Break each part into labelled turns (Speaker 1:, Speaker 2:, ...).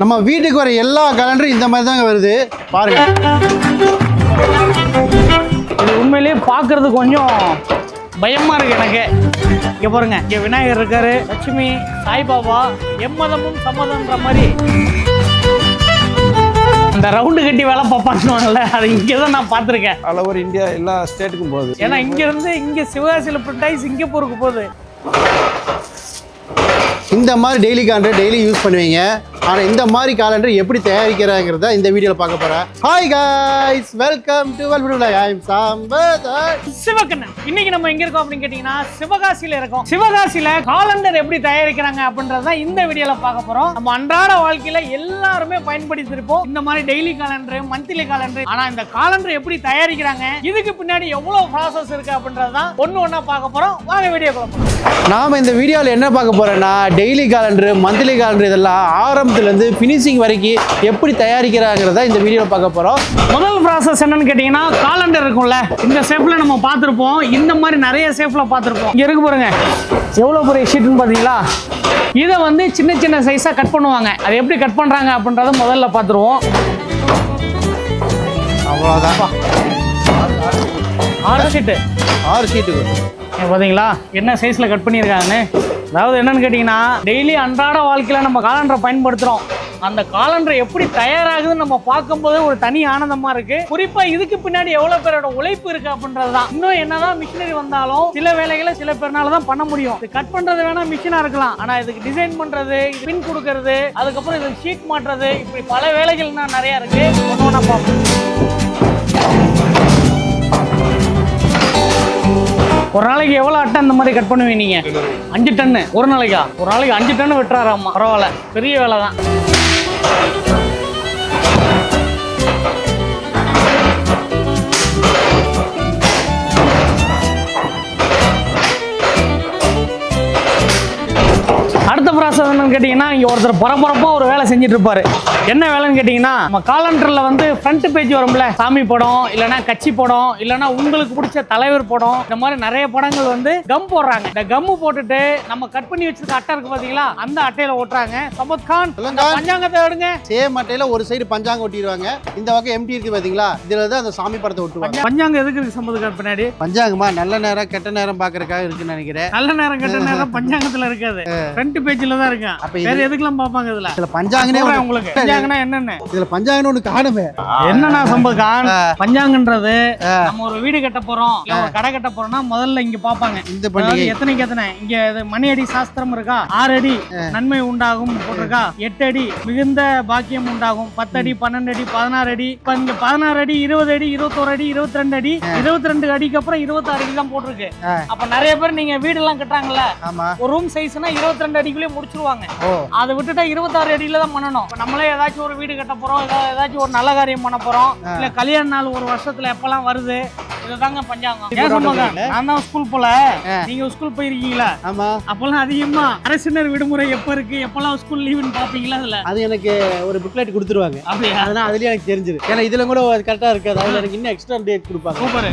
Speaker 1: நம்ம வீட்டுக்கு வர எல்லா கேலண்டரும் இந்த மாதிரி தாங்க வருது பாருங்க.
Speaker 2: இது உண்மையிலேயே பார்க்கறது கொஞ்சம் பயமா இருக்கு எனக்கு. இங்க பாருங்க, இங்க விநாயகர் இருக்காரு, லட்சுமி, சாய்பாபா, எம்மதமும் சம்மதம்ன்ற மாதிரி அந்த ரவுண்டு கட்டி வேலை பார்ப்பாங்கல்ல, அது இங்கே தான் நான் பார்த்துருக்கேன்.
Speaker 3: ஆல் ஓவர் இந்தியா எல்லா ஸ்டேட்டுக்கும் போகுது.
Speaker 2: ஏன்னா இங்க இருந்து இங்க சிவகாசியில் பிரிண்ட் ஆகி சிங்கப்பூருக்கு போகுது.
Speaker 1: இந்த மாதிரி டெய்லி கேலண்டர் டெய்லி யூஸ் பண்ணுவீங்க. ஆனால் இந்த மாதிரி கேலண்டர் எப்படி தயாரிக்கிறாங்கிறத இந்த வீடியோவில் பார்க்க போகிறேன். Hi guys, welcome to
Speaker 2: Sivakannan. இன்னைக்கு நம்ம எங்க இருக்கோம் அப்படின்னு கேட்டீங்கன்னா சிவகாசியில இருக்கோம். சிவகாசியில காலண்டர் எப்படி தயாரிக்கிறாங்க அப்படின்றத இந்த வீடியோல பார்க்க போறோம். நம்ம அன்றாட வாழ்க்கையில எல்லாருமே பயன்படுத்தி இருப்போம் இந்த மாதிரி டெய்லி காலண்டர், மந்த்லி காலண்டர். ஆனா இந்த காலண்டர் எப்படி தயாரிக்கிறாங்க, இதுக்கு பின்னாடி எவ்வளவு ப்ராசஸ் இருக்கு அப்படின்றதான் ஒண்ணு ஒண்ணா பார்க்க போறோம். வாங்க வீடியோக்குள்ள போறோம்.
Speaker 1: நாம் இந்த வீடியோவில் என்ன பார்க்க போறோம்னா டெய்லி கேலண்டர், மந்த்லி கேலண்டர் இதெல்லாம் ஆரம்பத்துலேருந்து ஃபினிஷிங் வரைக்கும் எப்படி தயாரிக்கிறாங்கிறத இந்த வீடியோவில் பார்க்க போகிறோம்.
Speaker 2: முதல் ப்ராசஸ் என்னன்னு கேட்டீங்கன்னா, காலண்டர் இருக்கும்ல, இந்த ஷேப்ல நம்ம பார்த்துருப்போம். இந்த மாதிரி நிறைய ஷேப்ல பார்த்துருப்போம். இங்க இருக்கு பாருங்க, எவ்வளவு பெரிய ஷீட்னு பார்த்தீங்களா. இதை வந்து சின்ன சின்ன சைஸா கட் பண்ணுவாங்க. அதை எப்படி கட் பண்றாங்க அப்படின்றத முதல்ல பார்த்துருவோம்.
Speaker 1: அவ்வளோதான்,
Speaker 2: 6 ஷீட்டு.
Speaker 1: 6 ஷீட்டு
Speaker 2: பார்த்தீங்களா என்ன சைஸில் கட் பண்ணியிருக்காங்கன்னு. அதாவது என்னன்னு கேட்டிங்கன்னா, டெய்லி அன்றாட வாழ்க்கையில் நம்ம காலண்டரை பயன்படுத்துகிறோம். அந்த காலண்டர் எப்படி தயாராகுதுன்னு நம்ம பார்க்கும்போது ஒரு தனி ஆனந்தமாக இருக்குது. குறிப்பாக இதுக்கு பின்னாடி எவ்வளோ பேரோட உழைப்பு இருக்குது அப்படின்றது தான். இன்னும் என்னதான் மிஷினரி வந்தாலும் சில வேலைகளை சில பேர்னால தான் பண்ண முடியும். இது கட் பண்ணுறது வேணால் மிஷினாக இருக்கலாம், ஆனால் இதுக்கு டிசைன் பண்ணுறது, பின் கொடுக்கறது, அதுக்கப்புறம் இதுக்கு ஷீட் மாட்டுறது, இப்படி பல வேலைகள்னா நிறையா இருக்குது. ஒன்று ஒன்றா பார்ப்போம். ஒரு நாளைக்கு எவ்வளோ அட்டை இந்த மாதிரி கட் பண்ணுவீங்க நீங்க? 5 டன்னு ஒரு நாளைக்கா? ஒரு நாளைக்கு 5 டன்னு வெட்டுறாராமா. பரவாயில்ல, பெரிய வேலை தான். அடுத்த ப்ராசஸ் என்னன்னு கேட்டிங்கன்னா, இங்கே ஒருத்தர் பரபரப்பாக ஒரு வேலை செஞ்சுட்டு இருப்பாரு. என்ன வேலைன்னு கேட்டிங்கன்னா, நம்ம காலண்டரில் வந்து ஃப்ரண்ட் பேஜ் வரும்ல, சாமி படம், இல்லைனா கட்சி படம், இல்லைனா உங்களுக்கு பிடிச்ச தலைவர் படம், இந்த மாதிரி நிறைய படங்கள் வந்து கம் போடுறாங்க. இந்த கம்மு போட்டுட்டு நம்ம கட் பண்ணி வச்சிருக்க அட்டை இருக்கு பார்த்தீங்களா, அந்த அட்டையில் ஓட்டுறாங்க. சம்பத் கான், பஞ்சாங்கத்தை எடுங்க.
Speaker 1: சேம் அட்டையில் ஒரு சைடு பஞ்சாங்கம் ஒட்டிடுவாங்க, இந்த பக்கம் எம்டி இருக்கு பார்த்தீங்களா, இதில் தான் அந்த சாமி படத்தை ஒட்டுவாங்க.
Speaker 2: பஞ்சாங்கம் எதுக்கு இருக்கு சம்பத் கான் பின்னாடி?
Speaker 1: பஞ்சாங்கமா நல்ல நேரம் கெட்ட நேரம் பார்க்கறதுக்காக இருக்குன்னு நினைக்கிறேன்.
Speaker 2: நல்ல நேரம் கெட்ட நேரம் பஞ்சாங்கத்தில் இருக்காது, ஃப்ரண்ட் பேஜ்ல தான் இருக்கு. வேற எதுக்கெல்லாம் பாப்பாங்க இதுல?
Speaker 1: இதுல பஞ்சாங்கனே
Speaker 2: உங்களுக்கு பஞ்சாங்கனா என்னன்னு?
Speaker 1: இதுல பஞ்சாங்கன்னு ஒண்ணு காணுமே.
Speaker 2: என்னன்னா சம்பத் கான், பஞ்சாங்கன்றது நம்ம ஒரு வீடு கட்ட போறோம், இல்ல ஒரு கடை கட்ட போறோம்னா முதல்ல இங்க பாப்பாங்க.
Speaker 1: இந்த பண்டிகை
Speaker 2: எத்தனைக்கு எத்தனை, இங்க மணி அடி சாஸ்திரம் இருக்கா, 6 அடி நன்மை உண்டாகும் போட்டிருக்கா, 8 அடி மிகுந்த பாக்கியம் உண்டாகும், 10 அடி 12 அடி 16 அடி. இப்ப இங்க 16 அடி 20 அடி 21 அடி 22 அடி 22 அடிக்கு அப்புறம் 26 அடி தான் போட்டிருக்கு. அப்ப நிறைய பேர் நீங்க வீடு எல்லாம் கட்டுறாங்கல்ல, ஒரு ரூம் சைஸ்னா 22 அடிக்குள்ளே முடிச்சிருவாங்க. அதை விட்டுட்டா 26 அடியில தான் பண்ணணும். நம்மளே ஏதாச்சும் ஒரு வீடு கட்ட போறோம், ஏதாச்சும் ஒரு நல்ல காரியம் பண்ண போறோம், இல்ல கல்யாண நாள் ஒரு வருஷத்துல எப்பெல்லாம் வருது, இதுதாங்க பஞ்சாங்கம். ஏன் சொல்லுங்க, நான் தான் ஸ்கூல் போல, நீங்க ஸ்கூல் போயிருக்கீங்களா?
Speaker 1: ஆமா.
Speaker 2: அப்பெல்லாம் அதிகமா அரசினர் விடுமுறை எப்ப இருக்கு, எப்பெல்லாம் ஸ்கூல் லீவுன்னு பாப்பீங்களா? அதுல
Speaker 1: அது எனக்கு ஒரு புக்லெட் கொடுத்துருவாங்க.
Speaker 2: அப்படியா?
Speaker 1: அதனால அதுலயே எனக்கு தெரிஞ்சது. ஏன்னா இதுல கூட கரெக்டா இருக்காது, அதுல எனக்கு இன்னும் எக்ஸ்ட்ரா டேட் கொடுப்பாங்க.
Speaker 2: சூப்பர்.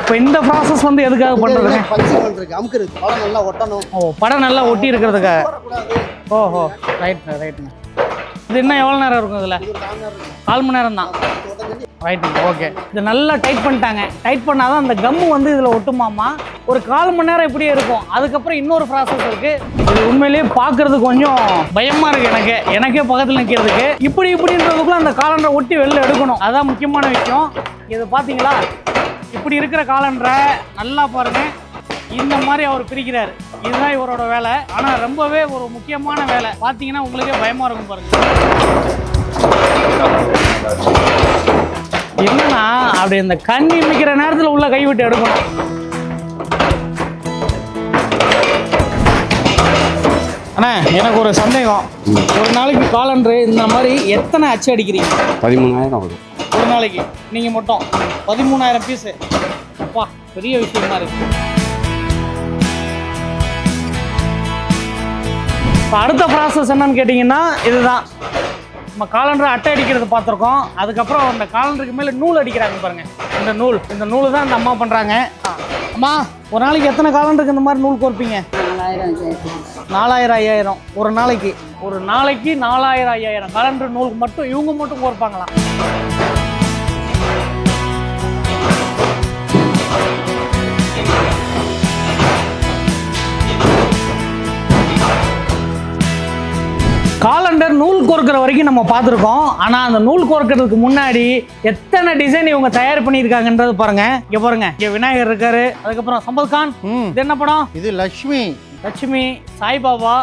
Speaker 2: இப்போ இந்த ப்ராசஸ் வந்து எதுக்காக பண்றதுங்க?
Speaker 1: அமுக்குறது, படம் நல்லா ஒட்டணும்.
Speaker 2: ஓ, படம் நல்லா ஒட்டி இருக்கிறதுக்காக. ஓஹோ, ரைட் ரைட்டுங்க. இது இன்னும் எவ்வளோ நேரம் இருக்கும் இதில்? 4 மணி நேரம் தான். ரைட்டுங்க, ஓகே. இது நல்லா டைட் பண்ணிட்டாங்க. டைட் பண்ணாதான் அந்த கம்மு வந்து இதில் ஒட்டுமாமா. ஒரு 4 மணி நேரம் இப்படியே இருக்கும். அதுக்கப்புறம் இன்னொரு ப்ராசஸ் இருக்கு. இது உண்மையிலேயே பார்க்கறது கொஞ்சம் பயமா இருக்கு எனக்கே பக்கத்தில் நிற்கிறதுக்கு. இப்படின்றதுக்குள்ள அந்த காலண்டரை ஒட்டி வெளில எடுக்கணும், அதான் முக்கியமான விஷயம். இது பார்த்தீங்களா, இப்படி இருக்கிற காலண்டரை நல்லா பாருங்க, இந்த மாதிரி அவர் பிரிக்கிறாரு. இதுதான் இவரோட வேலை. ஆனால் ரொம்பவே ஒரு முக்கியமான வேலை. பார்த்தீங்கன்னா உங்களுக்கே பயமா இருக்கும் பாருங்க. என்னன்னா அப்படி இந்த கண் இமைக்கிற நேரத்தில் உள்ள கைவிட்டு எடுக்கணும். அண்ணா, எனக்கு ஒரு சந்தேகம். ஒரு நாளைக்கு காலண்டரு இந்த மாதிரி எத்தனை அச்சு அடிக்கிறீங்க?
Speaker 3: 13,000 வரும்
Speaker 2: ஒரு நாளைக்கு. நீங்கள் மட்டும் 13,000 பீஸு. அப்பா, பெரிய விஷயமா இருக்கு. இப்போ அடுத்த ப்ராசஸ் என்னன்னு கேட்டிங்கன்னா, இதுதான் நம்ம காலண்டர் அட்டை அடிக்கிறது பார்த்துருக்கோம். அதுக்கப்புறம் அந்த காலண்டருக்கு மேலே நூல் அடிக்கிறாங்க பாருங்க. இந்த நூல் தான் இந்த அம்மா பண்ணுறாங்க. அம்மா, ஒரு நாளைக்கு எத்தனை காலண்டருக்கு இந்த மாதிரி நூல் கோர்ப்பீங்க? 4000 5000 ஒரு நாளைக்கு 4000 5000 காலண்டர் நூலுக்கு மட்டும் இவங்க மட்டும் கோர்ப்பாங்களாம். காலண்டர் நூல் கோர்க்கிற வரைக்கும் நம்ம பார்த்துருக்கோம். ஆனால் அந்த நூல் கோர்க்கிறதுக்கு முன்னாடி எத்தனை டிசைன் இவங்க தயார் பண்ணியிருக்காங்கன்றது பாருங்க. இங்கே பாருங்க, இங்கே விநாயகர் இருக்காரு. அதுக்கப்புறம் சம்பத் கான். இது என்ன படம்?
Speaker 1: இது லட்சுமி, சாய்பாபா.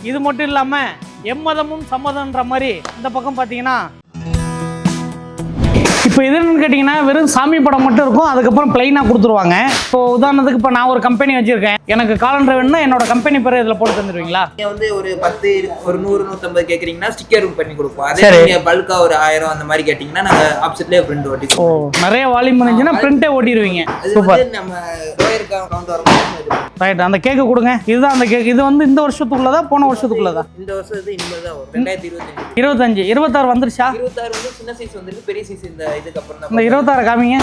Speaker 1: இது மட்டும் இல்லாமல் எம்மதமும் சம்மதம்ன்ற மாதிரி இந்த பக்கம் பார்த்தீங்கன்னா இப்போ இது என்னன்னு கேட்டிங்கன்னா வெறும் சாமி படம் மட்டும் இருக்கும். அதுக்கப்புறம் பிளைனாக கொடுத்துருவாங்க. இப்போ உதாரணத்துக்கு இப்போ நான் ஒரு கம்பெனி வச்சுருக்கேன், எனக்கு காலண்டர் வேணும்னா என்னோட கம்பெனி பேர் இதில் போட்டு தந்துடுவீங்களா?
Speaker 4: நீங்கள் வந்து ஒரு 10 ஒரு 100 150 கேட்குறீங்கன்னா ஸ்டிக்கர் பண்ணி கொடுப்போம். அதே நீங்கள் பல்காக ஒரு 1000 அந்த மாதிரி கேட்டிங்கன்னா நாங்கள் ஆப்செட்லேயே பிரிண்ட் ஓட்டி.
Speaker 2: ஓ, நிறைய வால்யூம் இருந்துச்சுன்னா பிரிண்டே ஓட்டிடுவீங்க. சூப்பர்.
Speaker 4: நம்ம கவுண்ட் வரும்.
Speaker 2: ரைட், அந்த கேக்கு கொடுங்க. இதுதான் அந்த கேக். இது வந்து இந்த வருஷத்துக்குள்ளதா போன வருஷத்துக்குள்ளதா?
Speaker 4: இந்த வருஷத்துக்கு இனிமேல் தான் வரும். 2025
Speaker 2: 25 26 வந்துருச்சா?
Speaker 4: 26 வந்து சின்ன சைஸ் வந்துருக்கு, பெரிய சைஸ் இதுக்கு அப்புறம் தான்.
Speaker 2: இந்த 26 காமிங்க.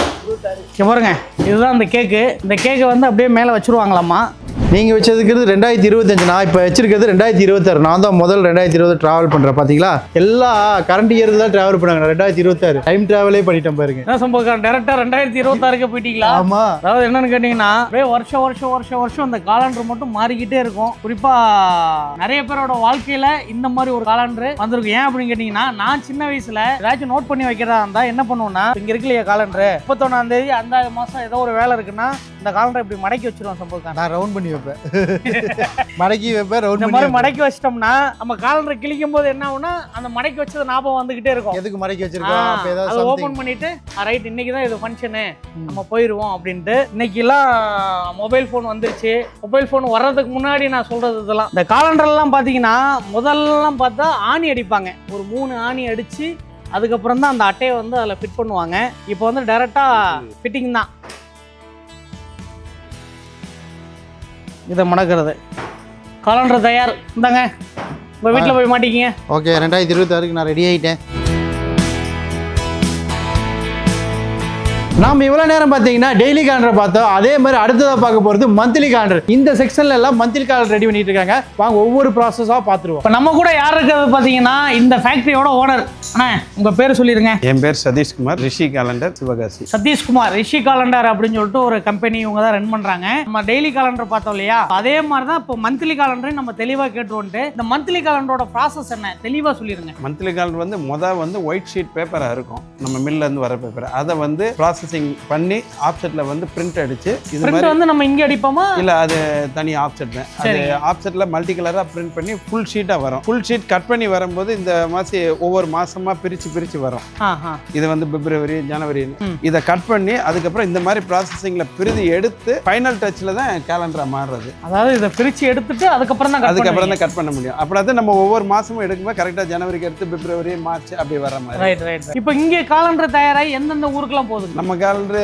Speaker 2: பாருங்க, இதுதான் அந்த கேக்கு. இந்த கேக்கை வந்து அப்படியே மேலே வச்சுருவாங்களாம்மா.
Speaker 1: நீங்கள் வச்சிருக்கிறது 2025, நான் இப்போ வச்சிருக்கிறது 2026. நான் தான் முதல் 2020 ட்ராவல் பண்ணுறேன். பார்த்தீங்களா, எல்லாம் கரண்ட் இயர் தான் ட்ராவல் பண்ணாங்க. 2026 டைம் ட்ராவலே பண்ணிட்டேன் பாருங்க.
Speaker 2: என்ன சம்பவம், டேரக்டா 2026க்கு போயிட்டீங்களா?
Speaker 1: ஆமா.
Speaker 2: அதாவது என்னன்னு கேட்டீங்கன்னா அப்படியே வருஷம் அந்த காலண்டர் மட்டும் மாறிக்கிட்டே இருக்கும். குறிப்பா நிறைய பேரோட வாழ்க்கையில இந்த மாதிரி ஒரு காலண்டர் வந்திருக்கும். ஏன் அப்படின்னு கேட்டீங்கன்னா, நான் சின்ன வயசுல ஏதாச்சும் நோட் பண்ணி வைக்கிறதா இருந்தா என்ன பண்ணுவோம்னா, இங்க இருக்கு இல்லையா காலண்டர், 31ஆம் தேதி அந்த மாசம் ஏதோ ஒரு வேலை இருக்குன்னா இந்த காலண்டர் இப்படி மடக்கி வச்சிருவோம். சம்பவம், நான் ரவுண்ட் பண்ணி
Speaker 1: மடக்கி வைப்பேன்.
Speaker 2: இந்த மாதிரி மடக்கி வச்சிட்டோம்னா நம்ம காலண்டர் கிழிக்கும் போது என்ன ஆகும்னா அந்த மடக்கி வச்சது ஞாபகம் வந்துகிட்டே இருக்கும்.
Speaker 1: எதுக்கு மடக்கி வச்சிருக்கோம், அப்ப ஏதாவது
Speaker 2: அதை ஓபன் பண்ணிட்டு ரைட் இன்னைக்கு தான் இது ஃபங்க்ஷனு, நம்ம போயிடுவோம் அப்படின்ட்டு. இன்னைக்கெல்லாம் மொபைல் ஃபோன் வந்துருச்சு. மொபைல் ஃபோன் வர்றதுக்கு முன்னாடி நான் சொல்றது இதெல்லாம், இந்த காலண்டர்லாம் பார்த்தீங்கன்னா முதல்லாம் பார்த்தா ஆணி அடிப்பாங்க. ஒரு 3 ஆணி அடிச்சு அதுக்கப்புறம் தான் அந்த அட்டையை வந்து அதில் ஃபிட் பண்ணுவாங்க. இப்போ வந்து டைரெக்டாக ஃபிட்டிங் தான். இதை மடக்கிறது. காலண்டர் தயார். இந்தாங்க, உங்கள் வீட்டில் போய் மாட்டிக்கிங்க.
Speaker 1: ஓகே, 2026க்கு நான் ரெடி ஆகிட்டேன். நாம் இவ்வளோ நேரம் பார்த்தீங்கன்னா டெய்லி காலண்டர் பார்த்தோம். அதே மாதிரி அடுத்ததாக பார்க்க போகிறது மந்த்லி காலண்டர். இந்த செக்ஷன்ல எல்லாம் மந்த்லி காலண்டர் ரெடி பண்ணிட்டு இருக்காங்க. வாங்க ஒவ்வொரு ப்ராசஸாக பார்த்துருவோம்.
Speaker 2: இப்போ நம்ம கூட யார் இருக்கிறது பார்த்தீங்கன்னா இந்த ஃபேக்ட்ரியோட ஓனர். அண்ணா, உங்கள் பேர் சொல்லிடுங்க.
Speaker 3: என் பேர் சதீஷ்குமார், ரிஷி காலண்டர், சிவகாசி.
Speaker 2: சதீஷ்குமார், ரிஷி காலண்டர் அப்படின்னு சொல்லிட்டு ஒரு கம்பெனி இவங்க தான் ரன் பண்ணுறாங்க. நம்ம டெய்லி காலண்டர் பார்த்தோம் இல்லையா, அதே மாதிரி தான் இப்போ மந்த்லி காலண்டரையும் நம்ம தெளிவாக கேட்டுருவோன்ட்டு. இந்த மந்த்லி காலண்டரோட ப்ராசஸ் என்ன தெளிவாக சொல்லிடுங்க.
Speaker 3: மந்த்லி காலண்டர் வந்து வந்து ஒயிட் ஷீட் பேப்பராக இருக்கும், நம்ம மில்லேருந்து வர பேப்பர். அதை வந்து ப்ராசஸிங் பண்ணி ஆப்செட்டில் வந்து பிரிண்ட் அடிச்சு, இது
Speaker 2: பிரிண்ட் வந்து நம்ம இங்கே அடிப்போமா?
Speaker 3: இல்லை, அது தனி ஆப்செட் தான். அது ஆப்செட்டில் மல்டி கலராக பிரிண்ட் பண்ணி ஃபுல் ஷீட்டாக வரும். ஃபுல் ஷீட் கட் பண்ணி வரும்போது இந்த மாசி ஒவ்வொரு மாசமா பிரிச்சு வரும். இது வந்து பிப்ரவரி, ஜனவரி. இதை கட் பண்ணி அதுக்கப்புறம் இந்த மாதிரி ப்ராசஸிங்ல பிரித்து எடுத்து ஃபைனல் டச்ல தான் கேலண்டரா மாறுறது.
Speaker 2: அதாவது இதை பிரிச்சு எடுத்துட்டு அதுக்கப்புறம் தான்
Speaker 3: கட் பண்ண முடியும். அப்படி நம்ம ஒவ்வொரு மாசமும் எடுக்கும்போது கரெக்டா ஜனவரிக்கு எடுத்து பிப்ரவரி, மார்ச் அப்படி வர மாதிரி.
Speaker 2: ரைட். இப்போ இங்கே காலண்டர் தயாராகி எந்தெந்த ஊருக்குலாம் போகுது?
Speaker 3: நம்ம காலண்டர்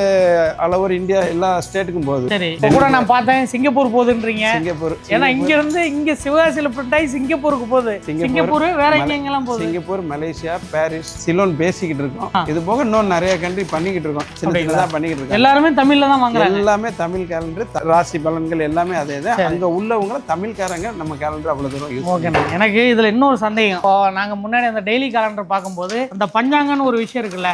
Speaker 3: ஆல் ஓவர் இந்தியா எல்லா ஸ்டேட்டுக்கும் போகுது.
Speaker 2: சரி, இப்போ கூட நான் பார்த்தேன் சிங்கப்பூர் போகுதுன்றீங்க.
Speaker 3: சிங்கப்பூர்,
Speaker 2: ஏன்னா இங்க இருந்து இங்க சிவகாசியில பிரிண்ட் ஆகி சிங்கப்பூருக்கு போகுது. சிங்கப்பூர் வேற எங்கெங்கெல்லாம் போகுது?
Speaker 3: சிங்கப்பூர், மலேசியா, பாரிஸ், சிலோன் பேசிக்கிட்டு இருக்கோம். இது போக இன்னும் நிறைய கண்ட்ரி பண்ணிக்கிட்டு இருக்கோம். சின்னதா பண்ணிக்கிட்டு இருக்கோம்.
Speaker 2: எல்லாருமே தமிழ்ல தான் வாங்குறாங்க.
Speaker 3: எல்லாமே தமிழ் கேலண்டர், ராசி பலன்கள் எல்லாமே அதே தான். அங்க உள்ளவங்க தமிழ்காரங்க நம்ம கேலண்டர் அவ்வளவு தூரம்.
Speaker 2: ஓகேண்ணா, எனக்கு இதுல இன்னொரு சந்தேகம். இப்போ நாங்க முன்னாடி அந்த டெய்லி காலண்டர் பார்க்கும்போது அந்த பஞ்சாங்கன்னு ஒரு விஷயம் இருக்குல்ல.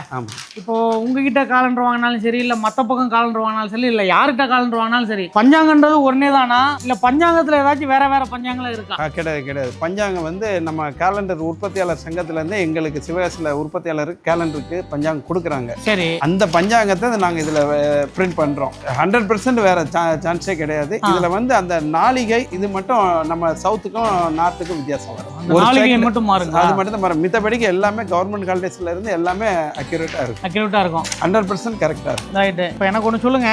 Speaker 2: இப்போ உங்ககிட்ட காலண்டர் வாங்கினாலும் சரி, இல்ல மத்த பக்கம் காலண்டர் வாங்கினாலும் சரி, இல்ல யார்கிட்ட காலண்டர் வாங்கினாலும் சரி, பஞ்சாங்கன்றது ஒன்னே தானா, இல்ல பஞ்சாங்கத்துல ஏதாச்சும் வேற பஞ்சாங்கலாம் இருக்கா?
Speaker 3: கிடையாது. பஞ்சாங்கம் வந்து நம்ம கேலண்டர் உற்பத்தியாளர் சங்கத்துல இருந்து எங்களுக்கு சிவகாசியில் உற்பத்தியாளர் கேலண்டருக்கு பஞ்சாங்கம் கொடுக்குறாங்க.
Speaker 2: சரி,
Speaker 3: அந்த பஞ்சாங்கத்தை நாங்கள் இதில் பிரிண்ட் பண்ணுறோம். 100% வேற சான்ஸே கிடையாது. இதில் வந்து அந்த நாளிகை இது மட்டும் நம்ம சவுத்துக்கும் நார்த்துக்கும் வித்தியாசம் வரும்.
Speaker 2: நாளிகை மட்டும் மாறுங்க,
Speaker 3: அது மட்டும் தான் மாறும். மித்தபடிக்கு எல்லாமே கவர்மெண்ட் ஹாலிடேஸ்ல இருந்து எல்லாமே அக்யூரேட்டாக இருக்கும்.
Speaker 2: 100%
Speaker 3: கரெக்டாக இருக்கும்.
Speaker 2: ரைட்டு. இப்போ எனக்கு ஒன்று சொல்லுங்க,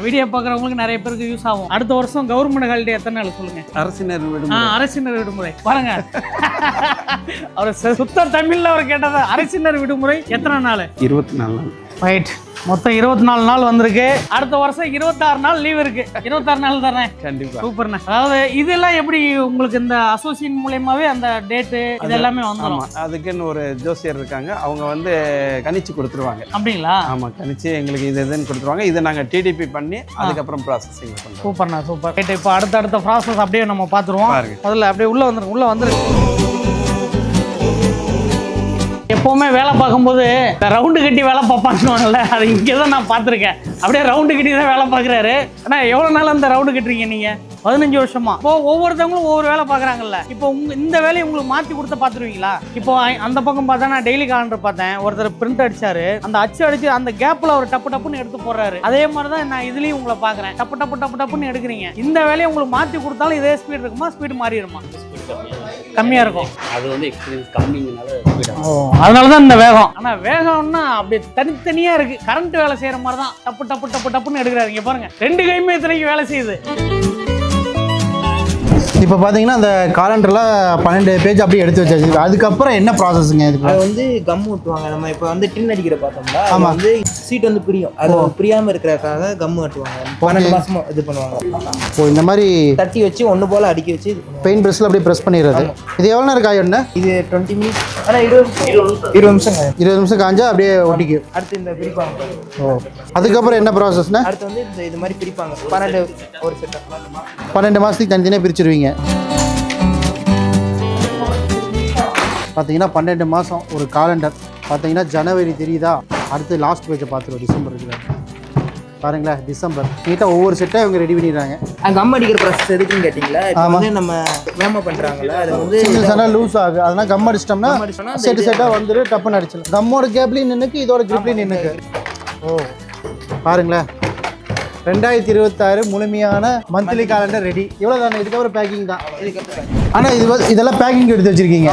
Speaker 2: வீடியோ பார்க்குறவங்களுக்கு நிறைய பேருக்கு யூஸ் ஆகும். அடுத்த வருஷம் கவர்மெண்ட் ஹாலிடே எத்தனை நாள் சொல்லுங்க?
Speaker 3: அரசினர் விடுமுறை.
Speaker 2: அரசினர் விடுமுறை பாருங்க. அவர் சுத்த தமிழ்ல அவர் கேட்டது அரசினர் விடுமுறை எத்தனை நாள்?
Speaker 3: 24 நாள்.
Speaker 2: ரைட். மொத்தம் 24 நாள் வந்திருக்கு. அடுத்த வருஷம் 26 நாள் லீவ் இருக்கு. 26 நாள் தானே?
Speaker 3: கண்டிப்பா.
Speaker 2: சூப்பர்ண்ணே. அதாவது இதெல்லாம் எப்படி உங்களுக்கு இந்த அசோசியேஷன் மூலமாவே அந்த டேட்டு இது எல்லாமே வந்துடும்?
Speaker 3: அதுக்குன்னு ஒரு ஜோசியர் இருக்காங்க, அவங்க வந்து கணிச்சு கொடுத்துருவாங்க.
Speaker 2: அப்படிங்களா?
Speaker 3: ஆமா, கணிச்சு எங்களுக்கு இதுன்னு கொடுத்துருவாங்க. இதை நாங்க டிடிபி பண்ணி அதுக்கப்புறம் ப்ராசஸிங் பண்ணுவோம்.
Speaker 2: சூப்பர்ண்ணா, சூப்பர். ரைட், இப்போ அடுத்த ப்ராசஸ் அப்படியே நம்ம பார்த்துருவோம். முதல்ல அப்படியே உள்ள வந்துருக்கு. எப்போவுமே வேலை பார்க்கும்போது ரவுண்டு கட்டி வேலை பார்ப்பாங்கல்ல, அது இங்கே தான் நான் பார்த்துருக்கேன். அப்படியே ரவுண்டு கட்டி தான் வேலை பார்க்குறாரு. ஆனால் எவ்வளோ நாள் அந்த ரவுண்டு கட்டுறீங்க நீங்கள்? 15 வருஷமா. இப்போ ஒவ்வொருத்தவங்களும் ஒவ்வொரு வேலை பார்க்குறாங்கல்ல. இப்போ இந்த வேலையை உங்களுக்கு மாற்றி கொடுத்து பார்த்துருவீங்களா? இப்போ அந்த பக்கம் பார்த்தா நான் டெய்லி காலண்டர் பார்த்தேன். ஒருத்தர் பிரிண்ட் அடிச்சாரு, அந்த அடிச்சு அந்த கேப்பில் அவர் டப்புன்னு எடுத்து போடுறாரு. அதே மாதிரி தான் நான் இதுலேயும் உங்களை பார்க்குறேன். டப்புன்னு எடுக்கிறீங்க. இந்த வேலையை உங்களுக்கு மாற்றி கொடுத்தாலும் இதே ஸ்பீட் இருக்குமா? ஸ்பீடு மாறிடுமா? கம்மியாக இருக்கும்.
Speaker 5: அது வந்து எக்ஸ்பீரியன்ஸ் கம்மிங்கனால
Speaker 2: அதனால தான் இந்த வேகம். ஆனால் வேகம்னா அப்படியே தனித்தனியாக இருக்கு. கரண்ட் வேலை செய்கிற மாதிரி தான் டப்புன்னு எடுக்கிறாரு. இங்கே பாருங்க, 2 கையுமே இத்தனைக்கு வேலை செய்யுது.
Speaker 1: இப்போ பார்த்தீங்கன்னா அந்த காலண்டரில் 12 பேஜ் அப்படியே எடுத்து வச்சாச்சு. அதுக்கப்புறம் என்ன ப்ராசஸ்ங்க இதுக்கு?
Speaker 4: அது வந்து கம் ஒட்டுவாங்க. நம்ம இப்போ வந்து டின் அடிக்கிற பார்த்தோம்னா ஆமாம், வந்து சீட் வந்து பிரியும். அது பிரியாமல் இருக்கிறதுக்காக கம் ஒட்டுவாங்க. 12 மாசமா இது பண்ணுவாங்க.
Speaker 1: ஓ, இந்த மாதிரி
Speaker 4: தட்டி வச்சு ஒன்று போல் அடுக்கி வச்சு
Speaker 1: பெயிண்ட் ப்ரெஷ்ல அப்படியே ப்ரெஸ் பண்ணிடுறது. இது எவ்வளோ நேரம் காயணும்னா?
Speaker 4: இது 20 மினிட்ஸ். ஆனால் 20 நிமிஷம்
Speaker 1: 20 நிமிஷம் காஞ்சா அப்படியே ஒட்டிக்கும்.
Speaker 4: அடுத்து இந்த பிரிப்பாங்க.
Speaker 1: ஓ, அதுக்கப்புறம் என்ன ப்ராசஸ்னா?
Speaker 4: அடுத்து வந்து இது மாதிரி பிரிப்பாங்க. 12 ஒரு செட்
Speaker 1: 12 மாதத்துக்கு தனித்தனியாக பிரிச்சுருவீங்க. பார்த்தீங்கன்னா 12 மாதம் ஒரு காலண்டர். பார்த்தீங்கன்னா ஜனவரி தெரியுதா? அடுத்து லாஸ்ட் பேஜை பார்த்துருவோம். டிசம்பர் இருக்கிறாங்க பாருங்களேன். டிசம்பர் நீட்டாக ஒவ்வொரு செட்டாக இவங்க ரெடி பண்ணிடுறாங்க.
Speaker 4: கம் அடிக்கிற ப்ராசஸ் எதுக்குன்னு கேட்டிங்களா? இப்போ வந்து நம்ம வேமா பண்ணுறாங்களா, அது வந்து
Speaker 1: சின்ன லூஸ் ஆகுது. அதெல்லாம் கம் அடிச்சிட்டோம்னா செட்டாக வந்துட்டு டப்புன்னு அடிச்சிடும். கம்மோட கேப்லையும் நின்றுக்கு, இதோட கிரிப்லையும் நின்றுக்கு. ஓ, பாருங்களேன், 2026 முழுமையான மந்த்லி காலண்டர் ரெடி. இவ்வளோ தானே? இதுக்கப்புறம் பேக்கிங் தான். ஆனால் இதெல்லாம் பேக்கிங் எடுத்து வச்சிருக்கீங்க.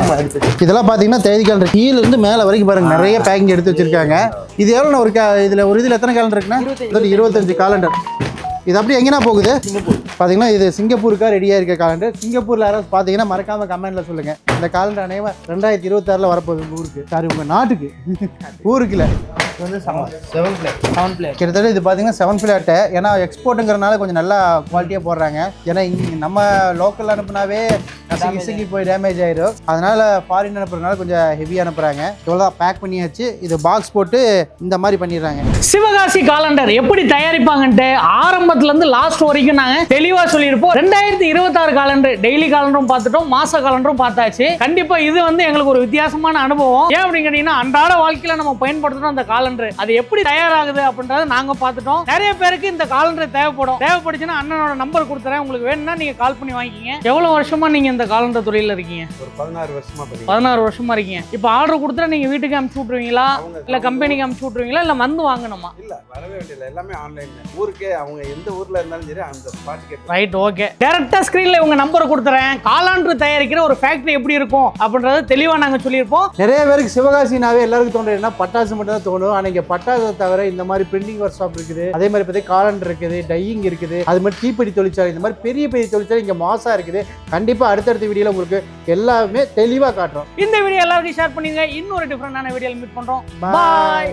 Speaker 1: இதெல்லாம் பார்த்தீங்கன்னா தேதி காலண்டர் கீழேருந்து மேலே வரைக்கும் பாருங்கள், நிறைய பேக்கிங் எடுத்து வச்சிருக்காங்க. இது எவ்வளோ இதில் எத்தனை காலண்டர் இருக்குன்னா? 25 காலண்டர். இது அப்படி எங்கேனா போகுது? பார்த்தீங்கன்னா இது சிங்கப்பூருக்கா ரெடியாக இருக்க காலண்டர். சிங்கப்பூரில் யாராவது பார்த்தீங்கன்னா மறக்காமல் கமெண்ட்டில் சொல்லுங்கள். இந்த காலண்டர் அனைவரும் 2026 வரப்போகுது உங்கள் ஊருக்கு. சாரி, உங்கள் நாட்டுக்கு, ஊருக்குல.
Speaker 4: வந்து 7 பிளேட்
Speaker 1: கிட்டத்தட்ட இது பார்த்தீங்கன்னா 7 பிளேட்டு. ஏன்னா எக்ஸ்போர்ட்டுங்கிறனால கொஞ்சம் நல்லா குவாலிட்டியாக போடுறாங்க. ஏன்னா இங்கே நம்ம லோக்கல் அனுப்புனாவே சிங்கி போய் டேமேஜ் ஆயிடும். அதனால ஃபாரின் அனுப்புறதுனால கொஞ்சம் ஹெவியாக அனுப்புகிறாங்க. இவ்வளோதான் பேக் பண்ணியாச்சு. இது பாக்ஸ் போட்டு இந்த மாதிரி பண்ணிடுறாங்க.
Speaker 2: சிவகாசி காலண்டர் எப்படி தயாரிப்பாங்கன்ட்டு ஆரம்பத்துலேருந்து லாஸ்ட் வரைக்கும் நாங்கள் தெளிவாக சொல்லியிருப்போம். 2026 காலண்டர் டெய்லி காலண்டரும் பார்த்துட்டோம், மாச காலண்டரும் பார்த்தாச்சு. கண்டிப்பாக இது வந்து எங்களுக்கு ஒரு வித்தியாசமான அனுபவம். ஏன் அப்படின்னு கேட்டீங்கன்னா, அன்றாட வாழ்க்கையில் நம்ம பயன்படுத்துகிறோம் அந்த காலண்டர். அது எப்படி தயாராகுது அப்படின்றத நாங்க பார்த்துட்டோம். நிறைய பேருக்கு இந்த காலண்டர் தேவைப்படுச்சுன்னா அண்ணனோட நம்பர் கொடுத்துறேன். உங்களுக்கு வேணும்னா நீங்க கால் பண்ணி வாங்கிக்கிங்க. எவ்வளவு வருஷமா நீங்க இந்த காலண்டர் துறையில இருக்கீங்க?
Speaker 3: ஒரு 16 வருஷமா.
Speaker 2: 16 வருஷமா இருக்கீங்க. இப்போ ஆர்டர் கொடுத்தா நீங்க வீட்டுக்கு அனுப்பிச்சு விட்டுருவீங்களா, இல்ல கம்பெனிக்கு அனுப்பிச்சு விட்டுருவீங்களா, இல்ல வந்து வாங்கணுமா?
Speaker 3: இல்ல, வரவே வேண்டியது எல்லாமே ஆன்லைன். ஊருக்கே அவங்க எந்த ஊர்ல இருந்தாலும் சரி அந்த ஸ்பாட்டுக்கு.
Speaker 2: Right, okay. டைரக்டா ஸ்கிரீன்ல உங்க நம்பர் கொடுத்துறேன். காலண்டர் தயாரிக்கிற ஒரு ஃபேக்டரி எப்படி இருக்கும் அப்படின்றத தெளிவா நாங்க சொல்லியிருப்போம்.
Speaker 1: நிறைய பேருக்கு சிவகாசினாவே எல்லாருக்கும் தோணுதுன்னா பட்டாசு மட்டும் தான் தோணும். ஆனால் இங்கே பட்டாசை தவிர இந்த மாதிரி பிரிண்டிங் ஒர்க் ஷாப் இருக்குது. அதே மாதிரி பார்த்தீங்கன்னா காலண்டர் இருக்குது, டையிங் இருக்குது, அது மாதிரி தீப்பெட்டி தொழிற்சாலை, இந்த மாதிரி பெரிய பெரிய தொழிற்சாலை இங்கே மாசா இருக்குது. கண்டிப்பாக அடுத்தடுத்த வீடியோவில் உங்களுக்கு எல்லாமே தெளிவாக காட்டுறோம்.
Speaker 2: இந்த வீடியோ எல்லாருக்கும் ஷேர் பண்ணுங்க. இன்னொரு டிஃப்ரெண்டான வீடியோவில் மீட் பண்ணுறோம். பாய்.